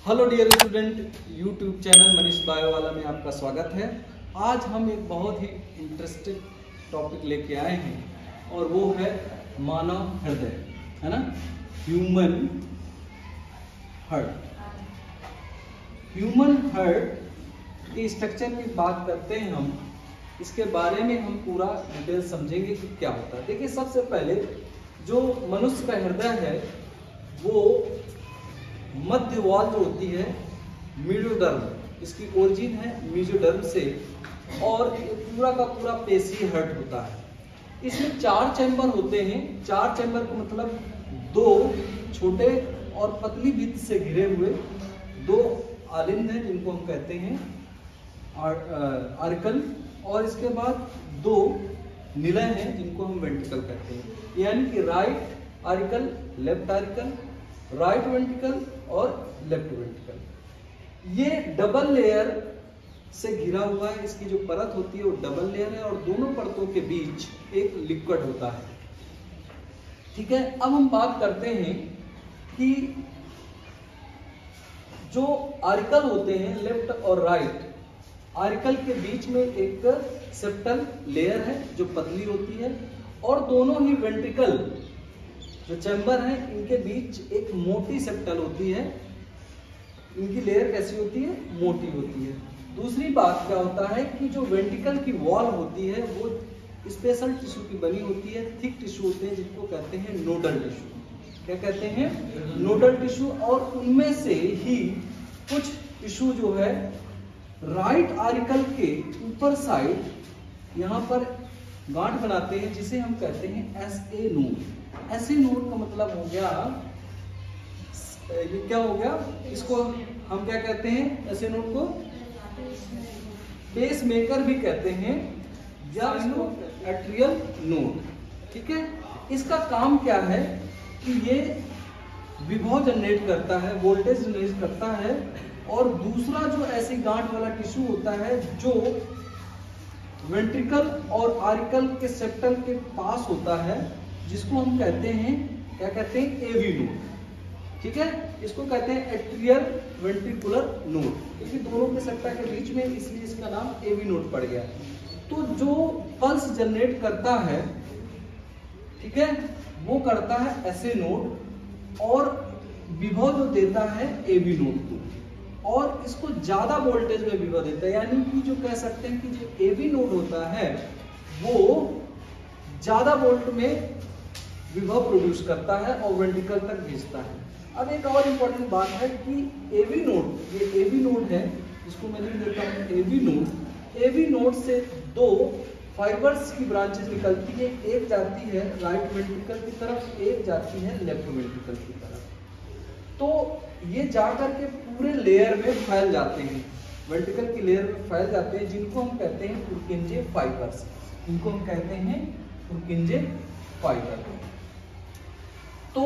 Hello dear student, YouTube channel Manish Biowala में आपका स्वागत है। आज हम एक बहुत ही इंटरेस्टिंग टॉपिक लेके आए हैं और वो है मानव हृदय, है ना। Human heart. ह्यूमन हार्ट के स्ट्रक्चर की बात करते हैं हम। इसके बारे में हम पूरा डिटेल समझेंगे कि क्या होता है। देखिए, सबसे पहले जो मनुष्य का हृदय है वो मध्य वॉल जो होती है मीजोडर्म, इसकी ओरिजिन है मीजोडर्म से, और ये पूरा का पूरा पेशी हार्ट होता है। इसमें 4 चैम्बर होते हैं। 4 चैम्बर का मतलब 2 छोटे और पतली भित्ति से घिरे हुए 2 आलिंद हैं जिनको हम कहते हैं आर्कल, और इसके बाद 2 निलय हैं जिनको हम वेंट्रिकल कहते हैं। यानी कि राइट आर्कल, लेफ्ट आर्कल, राइट वेंट्रिकल और लेफ्ट वेंट्रिकल। ये डबल लेयर से घिरा हुआ है। इसकी जो परत होती है वो डबल लेयर है और दोनों परतों के बीच एक लिक्विड होता है। ठीक है, अब हम बात करते हैं कि जो आर्कल होते हैं लेफ्ट और राइट, आर्कल के बीच में एक सेप्टल लेयर है जो पतली होती है, और दोनों ही वेंट्रिकल जो चैम्बर है इनके बीच एक मोटी सेप्टल होती है। इनकी लेयर कैसी होती है? मोटी होती है। दूसरी बात क्या होता है कि जो वेंट्रिकल की वॉल होती है वो स्पेशल टिश्यू की बनी होती है। थिक टिश्यू होते हैं जिनको कहते हैं नोडल टिश्यू। क्या कहते हैं? Nodal tissue. और उनमें से ही कुछ टिश्यू जो है राइट आर्कल के ऊपर साइड यहाँ पर गांठ बनाते हैं जिसे हम कहते हैं SA नोड। SA नोड का मतलब हो गया, ये क्या हो गया, इसको हम क्या कहते हैं? SA नोड को पेस मेकर भी कहते हैं या इसको एट्रियल नोड। ठीक है, इसका काम क्या है कि ये विभव जनरेट करता है, वोल्टेज जनरेट करता है। और दूसरा जो ऐसी गांठ वाला टिश्यू होता है जो वेंट्रिकल और आर्कल के सेप्टल के पास होता है, जिसको हम कहते हैं, क्या कहते हैं? AV node. ठीक है, इसको कहते हैं एट्रियल वेंट्रिकुलर नोड, क्योंकि दोनों के सेप्टा के बीच में, इसलिए इसका नाम AV नोड पड़ गया। तो जो पल्स जनरेट करता है, ठीक है, वो करता है SA नोड, और विभव जो देता है AV नोड को, और इसको ज्यादा वोल्टेज में विभव देता है। यानी कि जो कह सकते हैं कि जो AV नोड होता है वो ज्यादा वोल्ट में विभव प्रोड्यूस करता है और वेंट्रिकल तक भेजता है। अब एक और इम्पोर्टेंट बात है कि AV नोड, ये AV नोड है जिसको मैं लिख देता हूँ AV नोड। AV नोड से 2 फाइबर्स की ब्रांचेस निकलती है। एक जाती है राइट वेंट्रिकल की तरफ, एक जाती है लेफ्ट वेंट्रिकल की तरफ। तो ये जाकर के पूरे लेयर में फैल जाते हैं, वेंट्रिकल की लेयर में फैल जाते हैं, जिनको हम कहते हैं पुरकिंजे फाइबर्स। इनको हम कहते हैं पुरकिंजे फाइबर। तो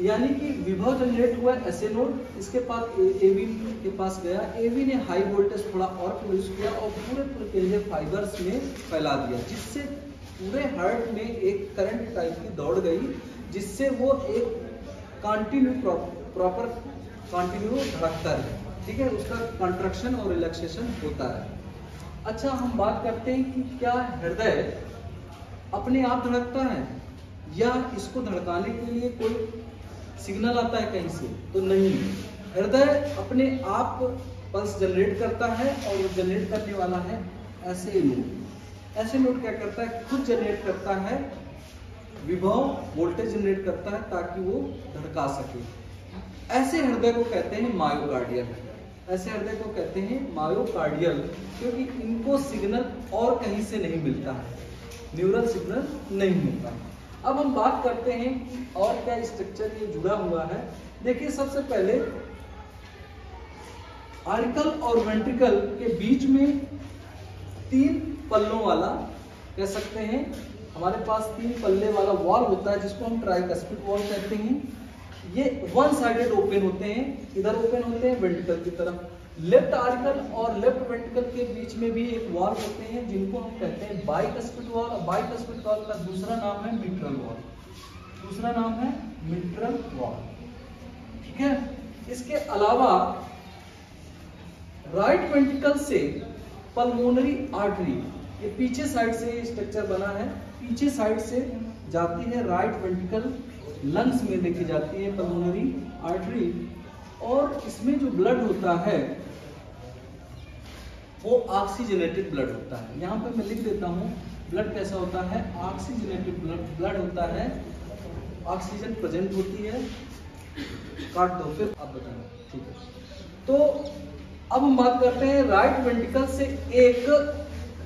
यानी कि विभव जनरेट हुआ SA नोड, इसके पास AV के पास गया, AV ने हाई वोल्टेज थोड़ा और प्रोड्यूस किया और पूरे पुरकिंजे फाइबर्स में फैला दिया, जिससे पूरे हार्ट में एक करंट टाइप की दौड़ गई, जिससे वो एक कंटिन्यू प्रॉपर कंटिन्यू धड़कता है। ठीक है, उसका कंट्रक्शन और रिलैक्सेशन होता है। अच्छा, हम बात करते हैं कि क्या हृदय अपने आप धड़कता है या इसको धड़काने के लिए कोई सिग्नल आता है कहीं से? तो नहीं, हृदय अपने आप पल्स जनरेट करता है, और वो जनरेट करने वाला है SA नोड। SA नोड क्या करता है? खुद जनरेट करता है विभव, वोल्टेज जनरेट करता है ताकि वो धड़का सके। ऐसे हृदय को कहते हैं मायोकार्डियल। ऐसे हृदय को कहते हैं मायोकार्डियल, क्योंकि इनको सिग्नल और कहीं से नहीं मिलता है, न्यूरल सिग्नल नहीं मिलता। अब हम बात करते हैं कि और क्या स्ट्रक्चर ये जुड़ा हुआ है। देखिए, सबसे पहले आर्कल और वेंट्रिकल के बीच में 3 पल्लों वाला, कह सकते हैं हमारे पास 3 पल्ले वाला वॉल होता है, जिसको हम ट्राइकस्पिड वॉल कहते हैं। ये 1 साइडेड ओपन होते हैं, इधर ओपन होते हैं वेंट्रिकल की तरफ। लेफ्ट आर्कल और लेफ्ट वेंट्रिकल के बीच में भी एक वॉल होते हैं जिनको हम कहते हैं बाइकस्पिड वॉल। बाइकस्पिड वॉल का दूसरा नाम है मिट्रल वॉल। दूसरा नाम है मिट्रल वॉल। ठीक है, इसके अलावा राइट वेंट्रिकल से पल्मोनरी आर्टरी, ये पीछे साइड से स्ट्रक्चर बना है, पीछे साइड से जाती है राइट वेंट्रिकल, लंग्स में लेके जाती है पल्मोनरी आर्टरी, और इसमें जो ब्लड होता है वो ऑक्सीजनेटेड ब्लड होता है। यहाँ पे मैं लिख देता हूँ ब्लड कैसा होता है, ऑक्सीजनेटेड ब्लड होता है, ऑक्सीजन प्रेजेंट होती है। काट दो फिर आप बताना, ठीक है। तो अब हम बात करते हैं राइट वेंट्रिकल से एक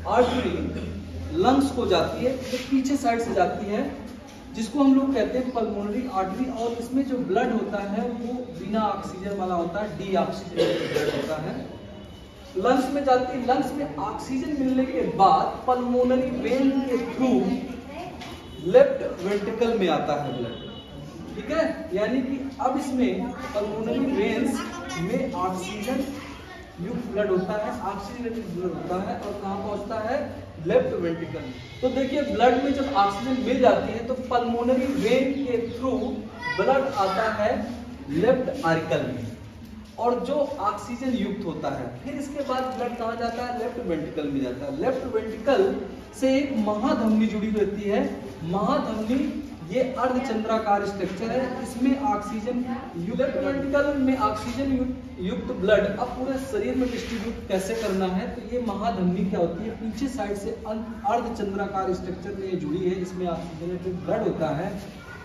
आर्टरी लंग्स को जाती है, जो पीछे साइड से जाती है, जिसको हम लोग कहते हैं पल्मोनरी आर्टरी, और इसमें जो ब्लड होता है वो बिना ऑक्सीजन वाला होता है, डीऑक्सीजनेटेड ब्लड होता है। लंग्स में जाती है, लंग्स में ऑक्सीजन मिलने के बाद पल्मोनरी वेन के थ्रू लेफ्ट वेंट्रिकल में आता है ब्लड, ठीक है। यानी कि अब इसमें पल्मोनरी वेन्स में ऑक्सीजन युक्त ब्लड होता है, ऑक्सीजनेटेड ब्लड होता है, और कहाँ पहुंचता है, लेफ्ट वेंट्रिकल में। तो देखिए ब्लड में जब ऑक्सीजन मिल जाती है तो पल्मोनरी वेन के थ्रू ब्लड आता है लेफ्ट आर्टिकल में, और जो ऑक्सीजन युक्त होता है, फिर इसके बाद ब्लड कहाँ जाता है, लेफ्ट वेंट्रिकल में जाता है। लेफ्ट वेंट्रिकल से एक महाधमनी जुड़ी रहती है, महाधमनी ये अर्धचंद्राकार स्ट्रक्चर है, इसमें ऑक्सीजन लेफ्ट वेंट्रिकल में ऑक्सीजन युक्त ब्लड अब पूरे शरीर में डिस्ट्रीब्यूट कैसे करना है, तो ये महाधमनी क्या होती है, पीछे साइड से अर्धचंद्राकार स्ट्रक्चर में जुड़ी है, इसमें ऑक्सीजनेटेड ब्लड होता है,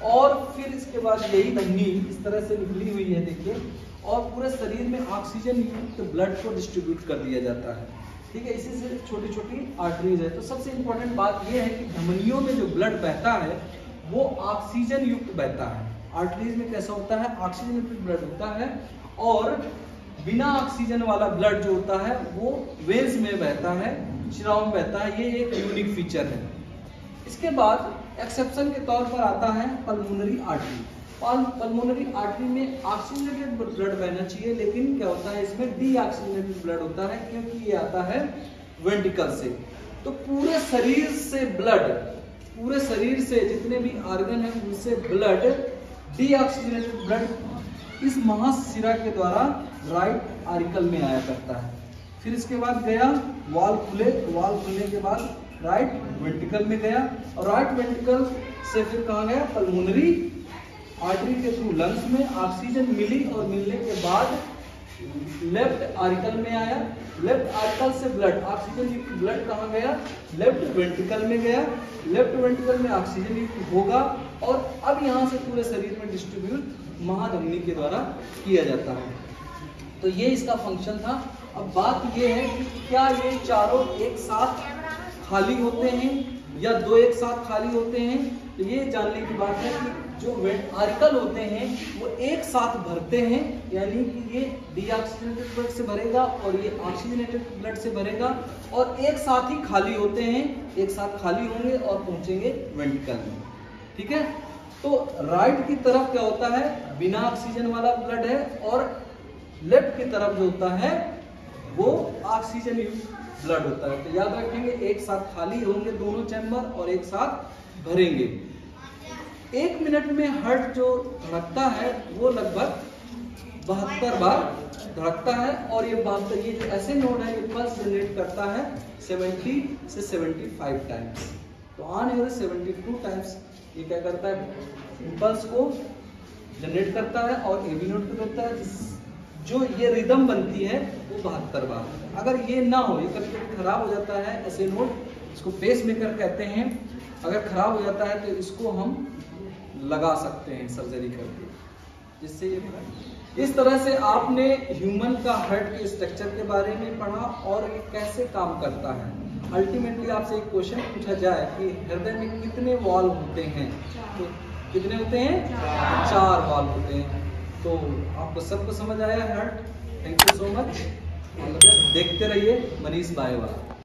और फिर इसके बाद यही धमनी इस तरह से निकली हुई है, देखिए, और पूरे शरीर में ऑक्सीजन युक्त ब्लड को डिस्ट्रीब्यूट कर दिया जाता है, ठीक है। इसी से छोटी छोटी आर्टरीज है। तो सबसे इंपॉर्टेंट बात यह है कि धमनियों में जो ब्लड बहता है वो ऑक्सीजन युक्त बहता है। आर्टरीज में कैसा होता है, ऑक्सीजनेटेड ब्लड होता है, और बिना ऑक्सीजन वाला ब्लड जो होता है वो वेन्स में बहता है, शिराओं में बहता है। ये एक यूनिक फीचर है। इसके बाद एक्सेप्शन के तौर पर आता है पल्मोनरी आर्टरी। पल्मोनरी आर्टरी में ऑक्सीजनेटेड ब्लड बहना चाहिए, लेकिन क्या होता है, इसमें डीऑक्सीजनेटेड ब्लड होता है, क्योंकि ये आता है वेंट्रिकल से। तो पूरे शरीर से ब्लड, पूरे शरीर से जितने भी ऑर्गन है उनसे ब्लड, डीऑक्सीजनेटेड ब्लड इस महाशिरा के द्वारा राइट आर्टिकल में आया करता है। फिर इसके बाद गया वाल खुले, वाल खुलने के बाद राइट वेंट्रिकल में गया, और राइट वेंट्रिकल से फिर कहाँ गया, पल्मोनरी आर्टरी के थ्रू लंग्स में ऑक्सीजन मिली, और मिलने के बाद लेफ्ट आर्टिकल में आया। लेफ्ट आर्टिकल से ब्लड, ऑक्सीजन युक्त ब्लड कहाँ गया, लेफ्ट वेंट्रिकल में गया। लेफ्ट वेंट्रिकल में ऑक्सीजन युक्त होगा, और अब यहाँ से पूरे शरीर में डिस्ट्रीब्यूट महाधमनी के द्वारा किया जाता है। तो ये इसका फंक्शन था। अब बात ये है कि क्या ये चारों एक साथ खाली होते हैं या दो एक साथ खाली होते हैं, तो ये जानने की बात है कि जो आर्टिकल होते हैं वो एक साथ भरते हैं, यानी कि ये डीऑक्सीजनेटेड ब्लड से भरेगा और ये ऑक्सीजनेटेड ब्लड से भरेगा, और एक साथ ही खाली होते हैं, एक साथ खाली होंगे और पहुंचेंगे वेंट्रिकल में, ठीक है। तो राइट की तरफ क्या होता है, बिना ऑक्सीजन वाला ब्लड है, और लेफ्ट की तरफ जो होता है वो ऑक्सीजन युक्त ब्लड होता है। तो याद रखेंगे, एक साथ खाली होंगे दोनों चैम्बर और एक साथ भरेंगे। 1 मिनट में हार्ट जो धड़कता है वो लगभग 72 बार धड़कता है, और ये 72 ये जो ऐसे नोड है ये पल्स जनरेट करता है 70 से 75 टाइम्स। तो ऑन एवरेज 72 टाइम्स ये क्या करता है, पल्स को जनरेट करता है और एबी नोड को देता है। जो ये रिदम बनती है वो 72 बार। अगर ये ना हो, ये कभी कभी खराब हो जाता है ऐसे नोड, इसको पेस मेकर कहते हैं। अगर खराब हो जाता है तो इसको हम लगा सकते हैं सर्जरी करके, जिससे ये इस तरह से आपने ह्यूमन का हार्ट के स्ट्रक्चर के बारे में पढ़ा और ये कैसे काम करता है। अल्टीमेटली आपसे एक क्वेश्चन पूछा जाए कि हृदय में कितने वॉल्व होते हैं, तो कितने होते हैं, 4 वॉल्व होते हैं। तो आपको सबको समझ आया heart. Thank you so much, देखते रहिए मनीष बायवाला।